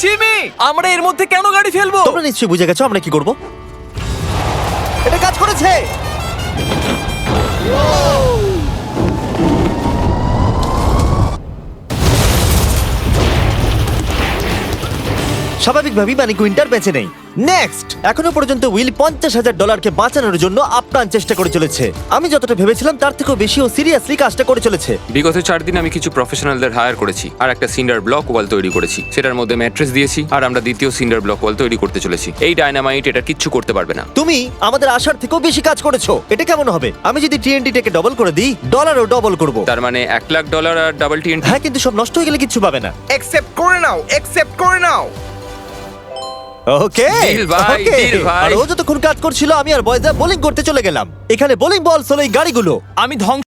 Jimmy, আমরা এর মধ্যে কেন গাড়ি ফেলবো? তোমরা নিশ্চয়ই বুঝে গেছো আমরা কি করব। এটা কাজ করেছে। স্বাভাবিকভাবেই মানে কুইন্টার বেঁচে নেই। নেক্সট, এখনো পর্যন্ত উইল $50,000 বাঁচানোর জন্য আপ্রাণ চেষ্টা করে চলেছে। আমি যতটা ভেবেছিলাম তার থেকেও বেশি ও সিরিয়াসলি কাজটা করে চলেছে। বিগত 4 দিন আমি কিছু প্রফেশনালদের হায়ার করেছি আর একটা সিন্ডার ব্লক ওয়াল তৈরি করেছি। সেটার মধ্যে ম্যাট্রেস দিয়েছি আর আমরা দ্বিতীয় সিন্ডার ব্লক ওয়াল তৈরি করতে চলেছি। এই ডায়নামাইট এটা কিচ্ছু করতে পারবে না। তুমি আমাদের আশার থেকেও বেশি কাজ করেছো। এটা কেমন হবে? আমি যদি TNT-টাকে ডবল করে দিই, ডলারও ডবল করব। তার মানে $1,00,000 আর ডাবল TNT। হ্যাঁ, কিন্তু সব নষ্ট হয়ে গেলে কিচ্ছু পাবে না। অ্যাকসেপ্ট করে নাও, অ্যাকসেপ্ট করে নাও। ওকে Deal ভাই, deal ভাই। আর ও যতক্ষণ কাজ করছিল আমি আর বয়েজরা বোলিং করতে চলে গেলাম। এখানে বোলিং বলস হলো এই গাড়িগুলো। আমি ধ্বংস